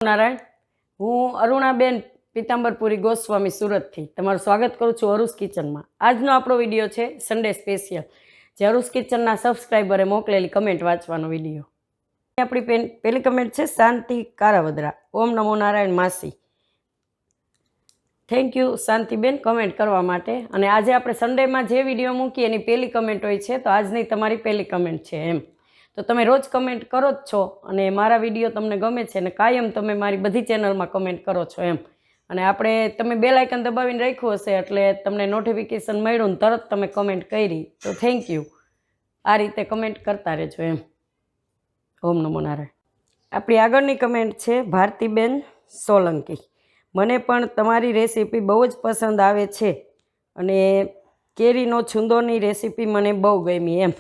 નારાયણ, હું અરુણાબેન પીતાંબરપુરી ગોસ્વામી સુરતથી તમારું સ્વાગત કરું છું અરુસ કિચનમાં। આજનો આપણો વિડીયો છે સન્ડે સ્પેશિયલ, જે અરુસ કિચનના સબસ્ક્રાઈબરે મોકલેલી કમેન્ટ વાંચવાનો વિડીયો। આપણી પહેલી કમેન્ટ છે શાંતિ કારાવદરા। ઓમ નમો નારાયણ માસી, થેન્ક યુ શાંતિબેન કમેન્ટ કરવા માટે। અને આજે આપણે સન્ડેમાં જે વિડીયો મૂકીએ એની પહેલી કમેન્ટ હોય છે, તો આજની તમારી પહેલી કમેન્ટ છે એમ। તો તમે રોજ કમેન્ટ કરો જ છો અને મારા વિડીયો તમને ગમે છે અને કાયમ તમે મારી બધી ચેનલમાં કમેન્ટ કરો છો એમ। અને આપણે તમે બેલ આઇકન દબાવીને રાખ્યું હશે એટલે તમને નોટિફિકેશન મળ્યું ને તરત તમે કમેન્ટ કરી, તો થેન્ક યુ। આ રીતે કમેન્ટ કરતા રહેજો એમ। ઓમ નમો નારાયણ। આપણી આગળની કમેન્ટ છે ભારતીબેન સોલંકી। મને પણ તમારી રેસીપી બહુ જ પસંદ આવે છે અને કેરીનો છુંદોની રેસીપી મને બહુ ગમી એમ।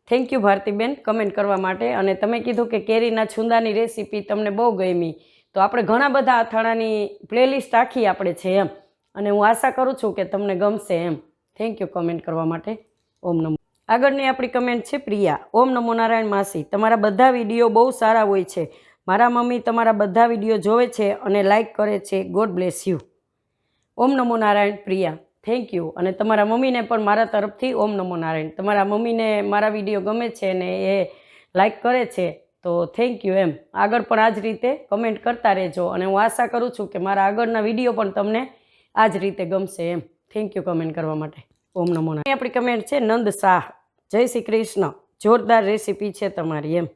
થેન્ક યુ ભારતીબેન કમેન્ટ કરવા માટે। અને તમે કીધું કે કેરીના છુંદાની રેસીપી તમને બહુ ગમી, તો આપણે ઘણા બધા અથાણાની પ્લેલિસ્ટ આખી આપણે છે એમ, અને હું આશા કરું છું કે તમને ગમશે એમ। થેન્ક યુ કમેન્ટ કરવા માટે। ઓમ નમો। આગળની આપણી કમેન્ટ છે પ્રિયા। ઓમ નમો નારાયણ માસી, તમારા બધા વિડીયો બહુ સારા હોય છે। મારા મમ્મી તમારા બધા વિડીયો જોવે છે અને લાઈક કરે છે। God bless you. ઓમ નમો નારાયણ પ્રિયા, થેન્ક યુ। અને તમારા મમ્મીને પણ મારા તરફથી ઓમ નમો નારાયણ। તમારા મમ્મીને મારા વિડીયો ગમે છે ને એ લાઈક કરે છે, તો થેન્ક યુ એમ। આગળ પણ આ જ રીતે કમેન્ટ કરતા રહેજો અને હું આશા કરું છું કે મારા આગળના વિડીયો પણ તમને આ જ રીતે ગમશે એમ। થેન્ક યુ કમેન્ટ કરવા માટે। ઓમ નમો નારાયણ। આપણી કમેન્ટ છે નંદ શાહ। જય શ્રી કૃષ્ણ, જોરદાર રેસીપી છે તમારી એમ।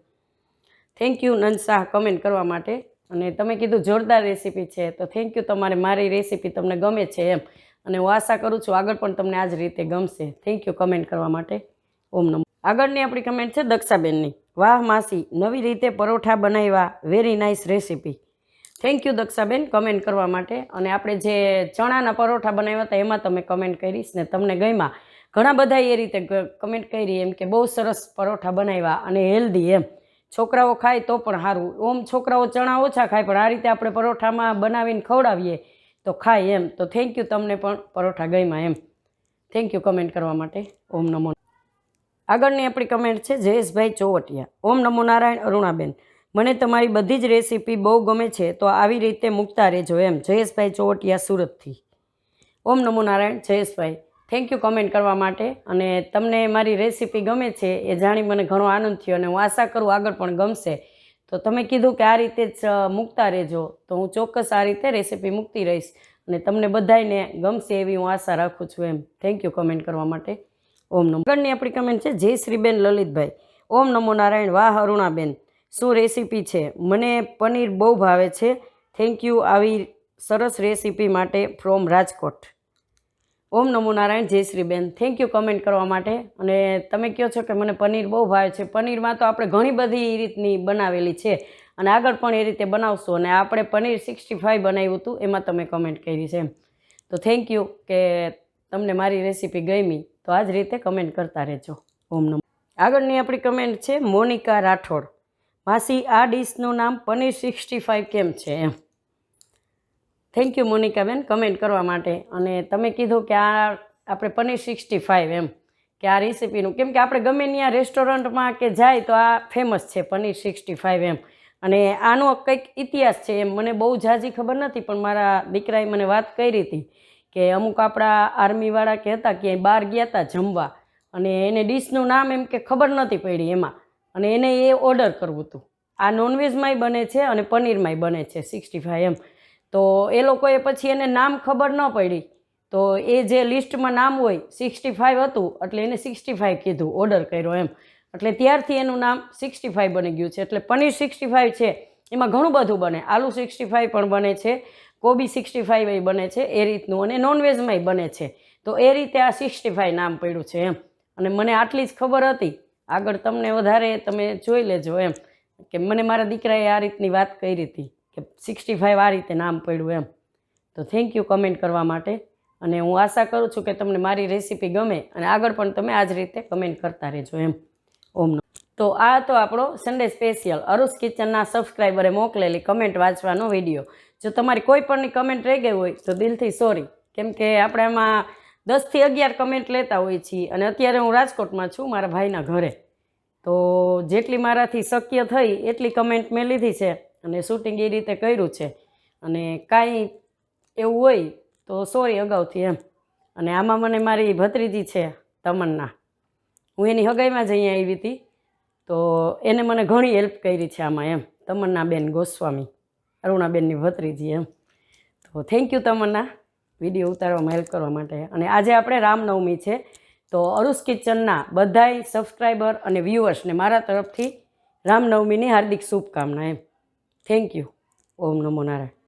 Thank you Nand Shah comment કરવા માટે। અને તમે કીધું જોરદાર રેસીપી છે, તો થેન્ક યુ, તમારે મારી રેસીપી તમને ગમે છે એમ, અને હું આશા કરું છું આગળ પણ તમને આ જ રીતે ગમશે। થેન્ક યુ કમેન્ટ કરવા માટે। ઓમ નમો। આગળની આપણી કમેન્ટ છે દક્ષાબેનની। વાહ માસી, નવી રીતે પરોઠા બનાવ્યા, very nice recipe. Thank you Dakshaben comment કરવા માટે। અને આપણે જે ચણાના પરોઠા બનાવ્યા હતા એમાં તમે કમેન્ટ કરીશ ને તમને ગમ્યા, ઘણા બધા એ રીતે કમેન્ટ કરી એમ કે બહુ સરસ પરોઠા બનાવ્યા અને હેલ્ધી એમ, છોકરાઓ ખાય તો પણ સારું। ઓમ છોકરાઓ ચણા ઓછા ખાય, પણ આ રીતે આપણે પરોઠામાં બનાવીને ખવડાવીએ તો ખાય એમ। તો થેન્ક યુ, તમને પણ પરોઠા ગમ્યા એમ। થેન્ક યુ કમેન્ટ કરવા માટે। ઓમ નમો। આગળની આપણી કમેન્ટ છે જયેશભાઈ ચોવટિયા। ઓમ નમો નારાયણ અરુણાબેન, મને તમારી બધી જ રેસીપી બહુ ગમે છે, તો આવી રીતે મૂકતા રહેજો એમ। જયેશભાઈ ચોવટિયા સુરતથી। ઓમ નમો Narayan Jayeshbhai, thank you comment કરવા માટે। અને તમને મારી રેસીપી ગમે છે એ જાણી મને ઘણો આનંદ થયો અને હું આશા કરું આગળ પણ ગમશે। તો તમે કીધું કે આ રીતે જ મૂકતા રહેજો, તો હું ચોક્કસ આ રીતે રેસીપી મૂકતી રહીશ અને તમને બધાને ગમશે એવી હું આશા રાખું છું એમ। થેન્ક યુ કમેન્ટ કરવા માટે। ઓમ નમો। આગળની આપણી કમેન્ટ છે જય શ્રીબેન લલિતભાઈ। ઓમ નમો નારાયણ। વાહ અરુણાબેન, શું રેસીપી છે, મને પનીર બહુ ભાવે છે। થેન્ક યુ આવી સરસ રેસીપી માટે ફ્રોમ રાજકોટ। ઓમ નમો નારાયણ જય શ્રીબેન, થેન્ક યુ કમેન્ટ કરવા માટે। અને તમે કહો છો કે મને પનીર બહુ ભાવે છે, પનીરમાં તો આપણે ઘણી બધી રીતની બનાવેલી છે અને આગળ પણ એ રીતે બનાવશું। અને આપણે પનીર 65 બનાવ્યું હતું, એમાં તમે કમેન્ટ કરી છે એમ। તો થેન્ક યુ કે તમને મારી રેસીપી ગમી, તો આ જ રીતે કમેન્ટ કરતા રહેજો। ઓમ નમો। આગળની આપણી કમેન્ટ છે મોનિકા રાઠોડ। માસી, આ ડીશનું નામ પનીર 65 કેમ છે એમ। થેન્ક યુ મોનિકાબેન કમેન્ટ કરવા માટે। અને તમે કીધું કે આ આપણે પનીર 65 એમ, કે આ રેસીપીનું, કેમ કે આપણે ગમે ત્યાં રેસ્ટોરન્ટમાં કે જાય તો આ ફેમસ છે પનીર 65 એમ। અને આનો કંઈક ઇતિહાસ છે એમ, મને બહુ ઝાઝી ખબર નથી, પણ મારા દીકરાએ મને વાત કરી હતી કે અમુક આપણા આર્મીવાળા કે હતા કે બહાર ગયા હતા જમવા, અને એને ડીશનું નામ એમ કે ખબર નથી પડી એમાં, અને એને એ ઓર્ડર કરવું હતું। આ નોનવેજમાંય બને છે અને પનીરમાંય બને છે 65 એમ। તો એ લોકોએ પછી એને નામ ખબર ન પડી, તો એ જે લિસ્ટમાં નામ હોય 65 હતું એટલે એને 65 કીધું, ઓર્ડર કર્યો એમ, એટલે ત્યારથી એનું નામ 65 બની ગયું છે। એટલે પનીર 65 છે, એમાં ઘણું બધું બને, આલુ 65 પણ બને છે, કોબી 65 એ બને છે એ રીતનું, અને નોનવેજમાંય બને છે। તો એ રીતે આ 65 નામ પડ્યું છે એમ। અને મને આટલી જ ખબર હતી, આગળ તમને વધારે તમે જોઈ લેજો એમ, કે મને મારા દીકરાએ આ રીતની વાત કરી હતી કે 65 આ રીતે નામ પડ્યું એમ। તો થેન્ક યુ કમેન્ટ કરવા માટે। અને હું આશા કરું છું કે તમને મારી રેસીપી ગમે અને આગળ પણ તમે આ જ રીતે કમેન્ટ કરતા રહેજો એમ। ઓમ નમો। તો આ તો આપણો સન્ડે સ્પેશિયલ અરુસ કિચનના સબસ્ક્રાઈબરે મોકલેલી કમેન્ટ વાંચવાનો વિડીયો। જો તમારી કોઈ પણની કમેન્ટ રહી ગઈ હોય તો દિલથી સોરી, કેમ કે આપણે આમાં 10 થી 11 કમેન્ટ લેતા હોઈએ છીએ, અને અત્યારે હું રાજકોટમાં છું મારા ભાઈના ઘરે, તો જેટલી મારાથી શક્ય થઈ એટલી કમેન્ટ મેં લીધી છે અને શૂટિંગ એ રીતે કર્યું છે. અને કાંઈ એવું હોય તો સોરી અગાઉથી એમ. અને આમાં મને મારી ભત્રીજી છે તમન્ના, હું એની હગાઈમાં જ અહીંયા આવી હતી, તો એને મને ઘણી હેલ્પ કરી છે આમાં એમ. તમન્નાબેન ગોસ્વામી, અરુણાબેનની ભત્રીજી એમ. તો થેન્ક યુ તમન્ના, વિડીયો ઉતારવામાં હેલ્પ કરવા માટે. અને આજે આપણે રામનવમી છે, તો અરુસ કિચનના બધાય સબસ્ક્રાઈબર અને વ્યૂઅર્સને મારા તરફથી રામનવમીની હાર્દિક શુભકામના એમ. Thank you. ઓમ નમો નારાયણ.